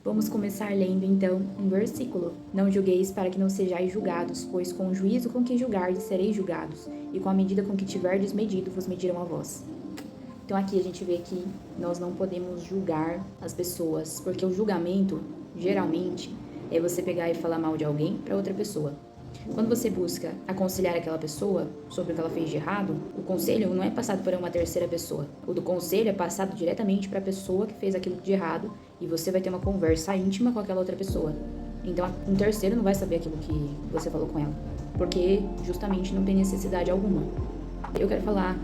Vamos começar lendo então um versículo. Não julgueis para que não sejais julgados, pois com o juízo com que julgardes sereis julgados, e com a medida com que tiverdes medido vos medirão a vós. Então aqui a gente vê que nós não podemos julgar as pessoas, porque o julgamento, geralmente, é você pegar e falar mal de alguém para outra pessoa. Quando você busca aconselhar aquela pessoa sobre o que ela fez de errado, o conselho não é passado para uma terceira pessoa. O do conselho é passado diretamente para a pessoa que fez aquilo de errado e você vai ter uma conversa íntima com aquela outra pessoa. Então, um terceiro não vai saber aquilo que você falou com ela, porque justamente não tem necessidade alguma. Eu quero falar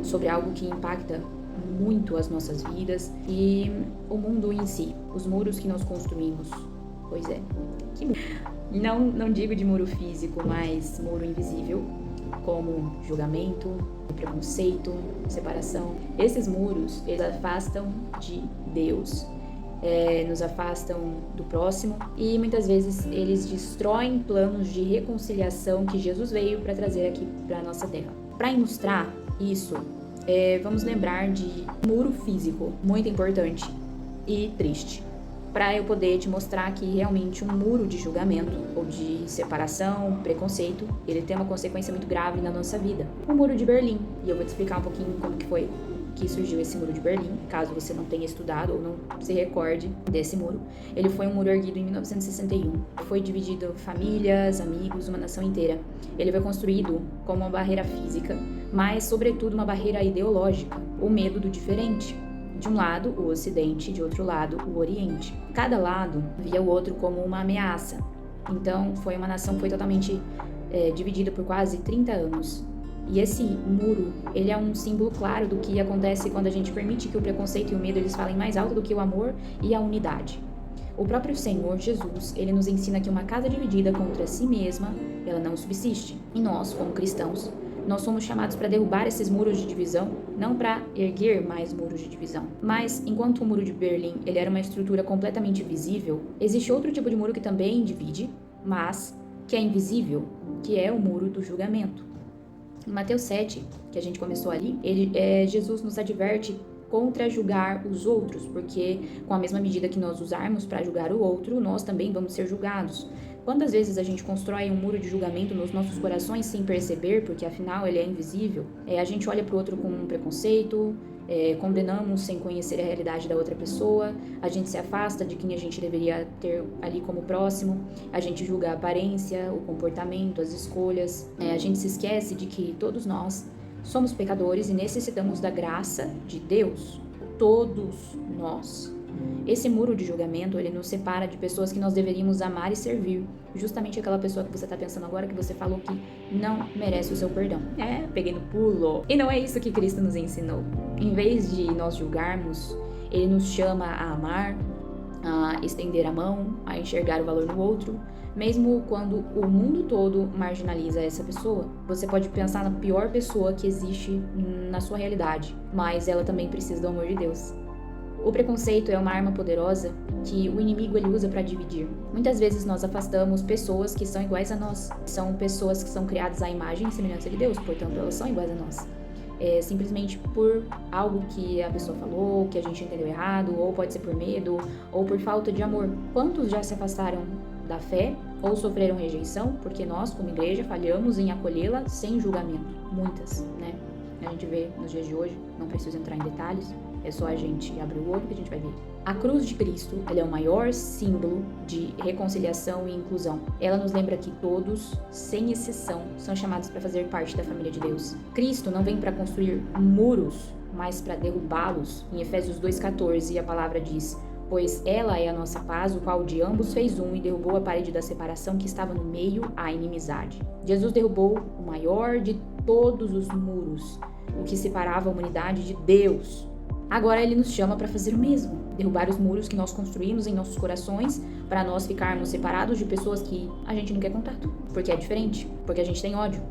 sobre algo que impacta muito as nossas vidas e o mundo em si, os muros que nós construímos. Pois é, não digo de muro físico, mas muro invisível, como julgamento, preconceito, separação. Esses muros, eles afastam de Deus, nos afastam do próximo e muitas vezes eles destroem planos de reconciliação que Jesus veio para trazer aqui para a nossa terra. Para ilustrar isso, vamos lembrar de muro físico, muito importante e triste, para eu poder te mostrar que realmente um muro de julgamento ou de separação, preconceito, ele tem uma consequência muito grave na nossa vida. O Muro de Berlim, e eu vou te explicar um pouquinho como que foi que surgiu esse Muro de Berlim, caso você não tenha estudado ou não se recorde desse muro. Ele foi um muro erguido em 1961. Foi dividido famílias, amigos, uma nação inteira. Ele foi construído como uma barreira física, mas sobretudo uma barreira ideológica, o medo do diferente. De um lado, o Ocidente, de outro lado, o Oriente. Cada lado via o outro como uma ameaça. Então, foi uma nação que foi totalmente dividida por quase 30 anos. E esse muro, ele é um símbolo claro do que acontece quando a gente permite que o preconceito e o medo eles falem mais alto do que o amor e a unidade. O próprio Senhor Jesus, ele nos ensina que uma casa dividida contra si mesma, ela não subsiste. E nós, como cristãos, nós somos chamados para derrubar esses muros de divisão, não para erguer mais muros de divisão. Mas, enquanto o Muro de Berlim ele era uma estrutura completamente visível, existe outro tipo de muro que também divide, mas que é invisível, que é o Muro do Julgamento. Em Mateus 7, que a gente começou ali, Jesus nos adverte contra julgar os outros, porque com a mesma medida que nós usarmos para julgar o outro, nós também vamos ser julgados. Quantas vezes a gente constrói um muro de julgamento nos nossos corações sem perceber, porque afinal ele é invisível? A gente olha para o outro com um preconceito, condenamos sem conhecer a realidade da outra pessoa, a gente se afasta de quem a gente deveria ter ali como próximo, a gente julga a aparência, o comportamento, as escolhas, a gente se esquece de que todos nós somos pecadores e necessitamos da graça de Deus, todos nós. Esse muro de julgamento, ele nos separa de pessoas que nós deveríamos amar e servir. Justamente aquela pessoa que você está pensando agora, que você falou que não merece o seu perdão. Peguei no pulo. E não é isso que Cristo nos ensinou. Em vez de nós julgarmos, ele nos chama a amar, a estender a mão, a enxergar o valor no outro, mesmo quando o mundo todo marginaliza essa pessoa. Você pode pensar na pior pessoa que existe na sua realidade, mas ela também precisa do amor de Deus. O preconceito é uma arma poderosa que o inimigo ele usa para dividir. Muitas vezes nós afastamos pessoas que são iguais a nós. São pessoas que são criadas à imagem e semelhança de Deus, portanto elas são iguais a nós. Simplesmente por algo que a pessoa falou, que a gente entendeu errado, ou pode ser por medo, ou por falta de amor. Quantos já se afastaram da fé ou sofreram rejeição porque nós, como igreja, falhamos em acolhê-la sem julgamento? Muitas, né? A gente vê nos dias de hoje, não preciso entrar em detalhes, é só a gente abrir o olho que a gente vai ver. A cruz de Cristo, ela é o maior símbolo de reconciliação e inclusão. Ela nos lembra que todos, sem exceção, são chamados para fazer parte da família de Deus. Cristo não vem para construir muros, mas para derrubá-los. Em Efésios 2,14, a palavra diz: pois ela é a nossa paz, o qual de ambos fez um e derrubou a parede da separação que estava no meio, a inimizade. Jesus derrubou o maior de todos os muros, o que separava a humanidade de Deus. Agora ele nos chama para fazer o mesmo, derrubar os muros que nós construímos em nossos corações para nós ficarmos separados de pessoas que a gente não quer contato, porque é diferente, porque a gente tem ódio,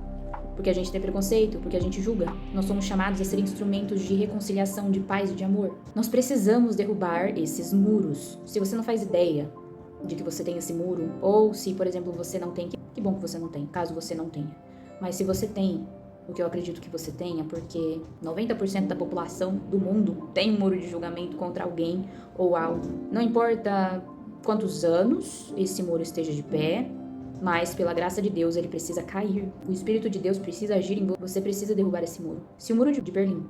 porque a gente tem preconceito, porque a gente julga. Nós somos chamados a ser instrumentos de reconciliação, de paz e de amor. Nós precisamos derrubar esses muros. Se você não faz ideia de que você tem esse muro, ou se, por exemplo, você não tem, que bom que você não tem, caso você não tenha. Mas se você tem, o que eu acredito que você tenha, porque 90% da população do mundo tem um muro de julgamento contra alguém ou algo. Não importa quantos anos esse muro esteja de pé, mas pela graça de Deus ele precisa cair. O Espírito de Deus precisa agir em você. Você precisa derrubar esse muro. Se o muro de Berlim,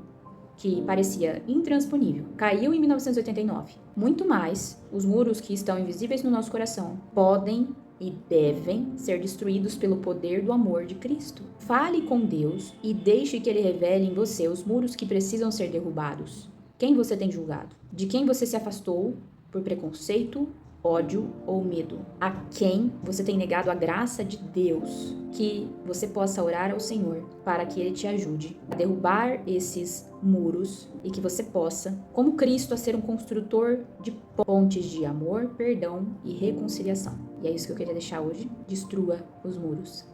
que parecia intransponível, caiu em 1989, muito mais os muros que estão invisíveis no nosso coração podem e devem ser destruídos pelo poder do amor de Cristo. Fale com Deus e deixe que Ele revele em você os muros que precisam ser derrubados. Quem você tem julgado? De quem você se afastou por preconceito, ódio ou medo? A quem você tem negado a graça de Deus? Que você possa orar ao Senhor para que Ele te ajude a derrubar esses muros e que você possa, como Cristo, a ser um construtor de pontes de amor, perdão e reconciliação. E é isso que eu queria deixar hoje. Destrua os muros.